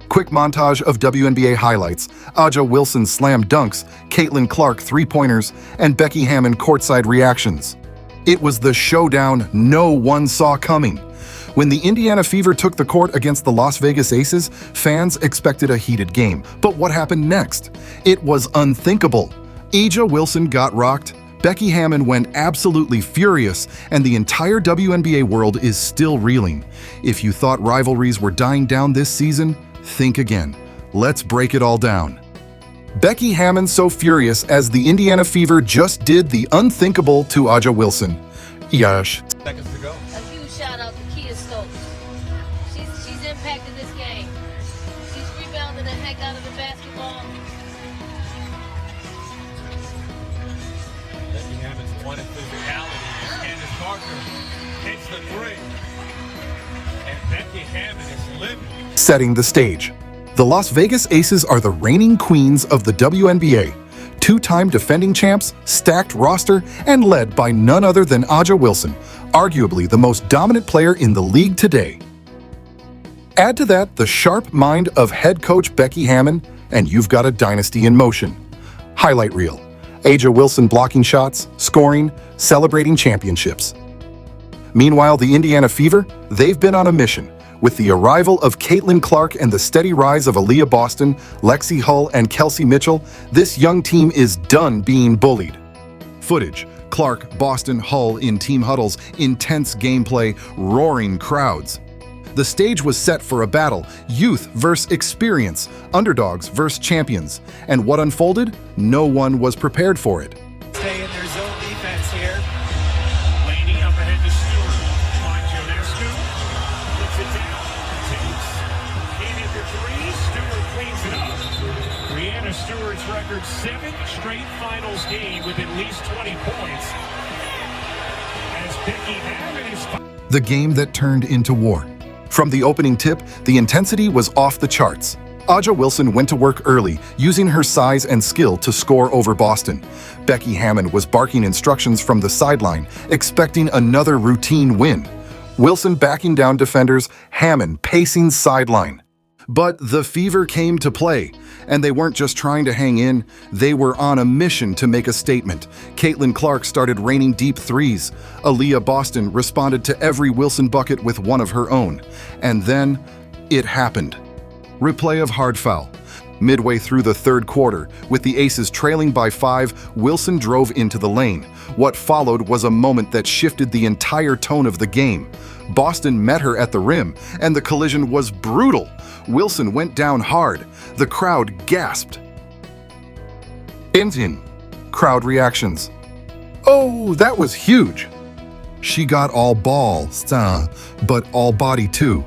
Quick montage of WNBA highlights, Aliyah Wilson slam dunks, Caitlin Clark three-pointers, and Becky Hammon courtside reactions. It was the showdown no one saw coming. When the Indiana Fever took the court against the Las Vegas Aces, fans expected a heated game. But what happened next? It was unthinkable. Aliyah Wilson got rocked, Becky Hammon went absolutely furious, and the entire WNBA world is still reeling. If you thought rivalries were dying down this season, think again. Let's break it all down. Becky Hammon so furious as the Indiana Fever just did the unthinkable to Aliyah Wilson. Yash. Seconds to go. A huge shout out to Kia Stokes. She's impacted this game. She's rebounded the heck out of the basketball. Becky Hammon's wanted physicality. Candace Parker hits the three. And Becky Hammon is living. Setting the stage. The Las Vegas Aces are the reigning queens of the WNBA. Two-time defending champs, stacked roster, and led by none other than Aliyah Wilson, arguably the most dominant player in the league today. Add to that the sharp mind of head coach Becky Hammon, and you've got a dynasty in motion. Highlight reel. Aliyah Wilson blocking shots, scoring, celebrating championships. Meanwhile, the Indiana Fever, they've been on a mission. With the arrival of Caitlin Clark and the steady rise of Aliyah Boston, Lexi Hull, and Kelsey Mitchell, this young team is done being bullied. Footage: Clark, Boston, Hull in team huddles, intense gameplay, roaring crowds. The stage was set for a battle, youth versus experience, underdogs versus champions. And what unfolded? No one was prepared for it. Stay in their zone defense here. Laney up ahead to Stewart. Finds Ionescu. Puts it down. Takes. In at the three. Stewart cleans it up. Breanna Stewart's record 7th straight finals game with at least 20 points. As Becky Hammon is... The game that turned into war. From the opening tip, the intensity was off the charts. Aliyah Wilson went to work early, using her size and skill to score over Boston. Becky Hammon was barking instructions from the sideline, expecting another routine win. Wilson backing down defenders, Hammon pacing sideline. But the Fever came to play, and they weren't just trying to hang in, they were on a mission to make a statement. Caitlin Clark started raining deep threes. Aliyah Boston responded to every Wilson bucket with one of her own. And then, it happened. Replay of hard foul. Midway through the third quarter, with the Aces trailing by 5, Wilson drove into the lane. What followed was a moment that shifted the entire tone of the game. Boston met her at the rim, and the collision was brutal. Wilson went down hard. The crowd gasped. Indian. Crowd reactions. Oh, that was huge. She got all ball, but all body too.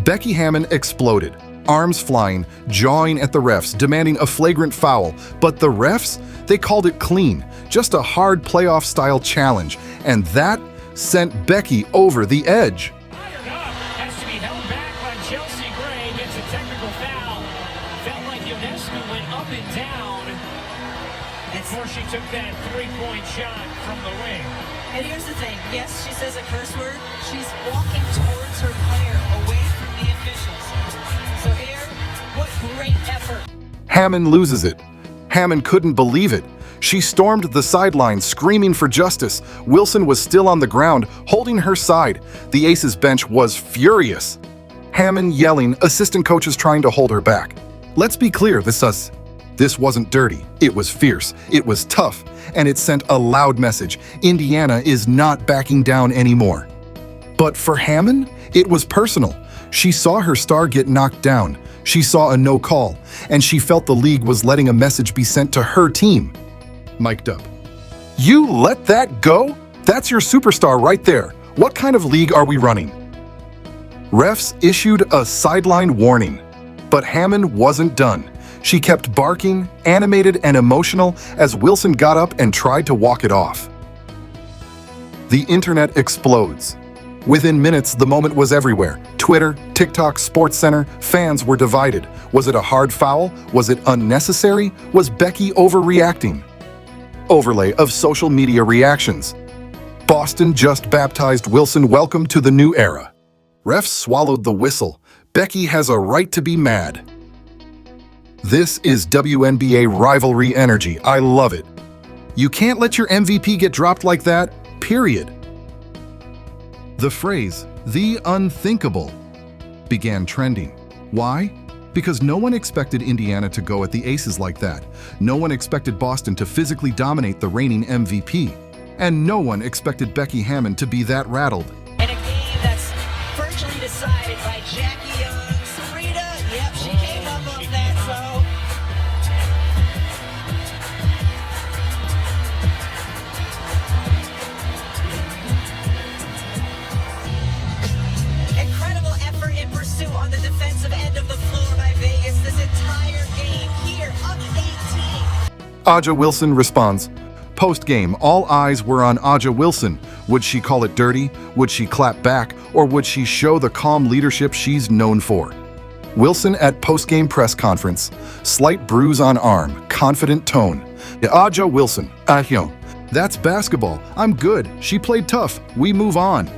Becky Hammon exploded. Arms flying, jawing at the refs, demanding a flagrant foul. But the refs, they called it clean. Just a hard playoff-style challenge. And that sent Becky over the edge. Fired up. Has to be held back by Chelsea Gray. Gets a technical foul. Felt like Ionescu went up and down before she took that three-point shot from the wing. And here's the thing. Yes, she says a curse word. She's walking towards her player, away from the officials. So here, what great effort. Hammon loses it. Hammon couldn't believe it. She stormed the sideline, screaming for justice. Wilson was still on the ground, holding her side. The Aces bench was furious. Hammon yelling, assistant coaches trying to hold her back. Let's be clear, this wasn't dirty. It was fierce. It was tough. And it sent a loud message. Indiana is not backing down anymore. But for Hammon, it was personal. She saw her star get knocked down. She saw a no call. And she felt the league was letting a message be sent to her team. Mic'd up. You let that go? That's your superstar right there. What kind of league are we running? Refs issued a sideline warning. But Hammon wasn't done. She kept barking, animated and emotional as Wilson got up and tried to walk it off. The internet explodes. Within minutes, the moment was everywhere. Twitter, TikTok, SportsCenter, fans were divided. Was it a hard foul? Was it unnecessary? Was Becky overreacting? Overlay of social media reactions. Boston just baptized Wilson welcome to the new era. Refs swallowed the whistle. Becky has a right to be mad. This is WNBA rivalry energy. I love it. You can't let your MVP get dropped like that, period. The phrase, "the unthinkable," began trending. Why? Because no one expected Indiana to go at the Aces like that. No one expected Boston to physically dominate the reigning MVP. And no one expected Becky Hammon to be that rattled. In a game that's virtually decided by Jackie Young. Serena, yep, she came up on that, so. Incredible effort in pursuit on the defensive end of the floor by Vegas this entire game. Here, up 18. A'ja Wilson responds. Post-game, all eyes were on A'ja Wilson. Would she call it dirty? Would she clap back? Or would she show the calm leadership she's known for? Wilson at post-game press conference. Slight bruise on arm, confident tone. A'ja Wilson, that's basketball. I'm good. She played tough. We move on.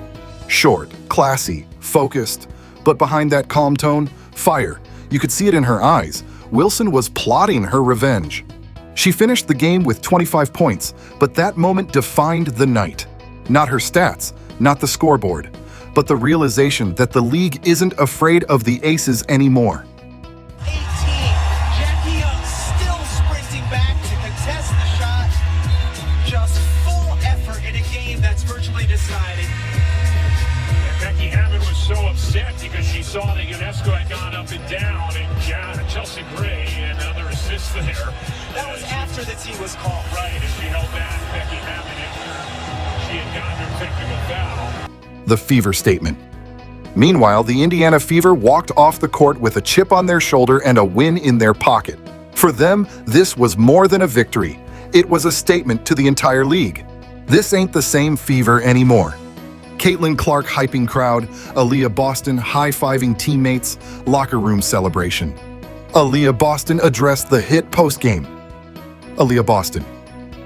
Short, classy, focused. But behind that calm tone, fire. You could see it in her eyes. Wilson was plotting her revenge. She finished the game with 25 points, but that moment defined the night. Not her stats, not the scoreboard, but the realization that the league isn't afraid of the Aces anymore. 18. Jackie Young still sprinting back to contest the shot. Just full effort in a game that's virtually decided. And Becky Hammon was so upset because she saw that UNESCO had gone up and down, and Chelsea Gray and other assists there. That was after the tee was called. Right, and she held back Becky Hammon, and she had gotten her technical foul. The Fever statement. Meanwhile, the Indiana Fever walked off the court with a chip on their shoulder and a win in their pocket. For them, this was more than a victory. It was a statement to the entire league. This ain't the same Fever anymore. Caitlin Clark hyping crowd, Aliyah Boston high-fiving teammates, locker room celebration. Aliyah Boston addressed the hit postgame. Aliyah Boston.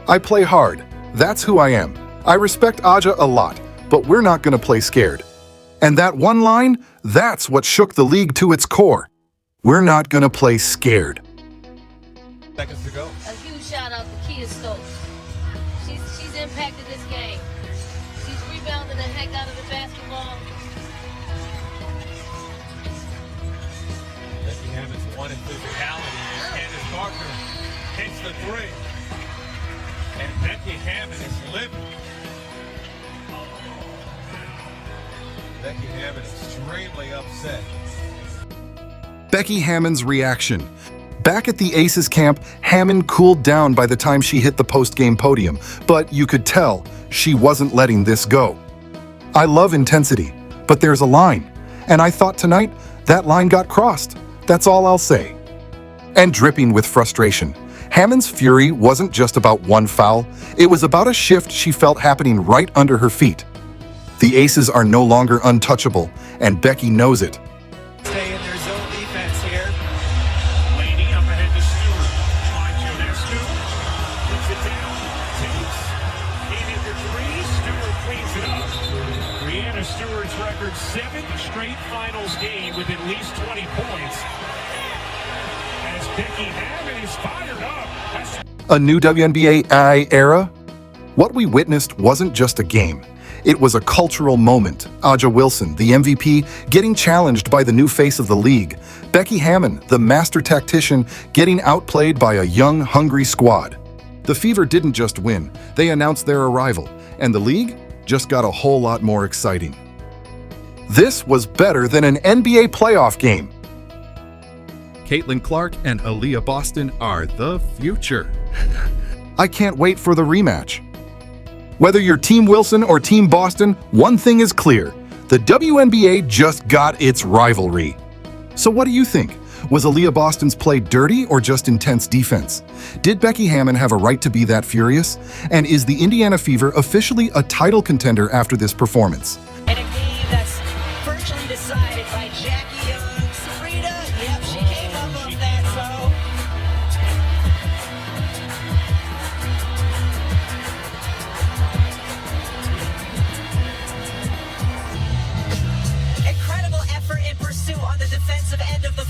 I play hard. That's who I am. I respect A'ja a lot, but we're not going to play scared. And that one line, that's what shook the league to its core. We're not going to play scared. Seconds to go. A huge shout out to Kia Stokes. She's impacted this game. She's rebounding the heck out of the basketball. Becky Hammon's one in physicality, and Candace Parker hits the three. And Becky Hammon is living. Becky Hammon extremely upset. Becky Hammon's reaction. Back at the Aces camp, Hammon cooled down by the time she hit the post-game podium, but you could tell she wasn't letting this go. I love intensity, but there's a line, and I thought tonight that line got crossed. That's all I'll say. And dripping with frustration, Hammon's fury wasn't just about one foul, it was about a shift she felt happening right under her feet. The Aces are no longer untouchable, and Becky knows it. Stay in their zone defense here. Laney up ahead to Stewart. Finds Ionescu. Puts it down. Takes. In at the three. Stewart cleans it up. Brianna Stewart's record 7 straight finals game with at least 20 points. As Becky Hammon is fired up. A new WNBA era? What we witnessed wasn't just a game. It was a cultural moment. A'ja Wilson, the MVP, getting challenged by the new face of the league. Becky Hammon, the master tactician, getting outplayed by a young, hungry squad. The Fever didn't just win, they announced their arrival, and the league just got a whole lot more exciting. This was better than an NBA playoff game. Caitlin Clark and Aliyah Boston are the future. I can't wait for the rematch. Whether you're Team Wilson or Team Boston, one thing is clear. The WNBA just got its rivalry. So what do you think? Was Aliyah Boston's play dirty or just intense defense? Did Becky Hammon have a right to be that furious? And is the Indiana Fever officially a title contender after this performance? In a game that's virtually decided by Jackie Young. Serena, yep, she came up on that, so. Incredible effort in pursuit on the defense. defensive end of the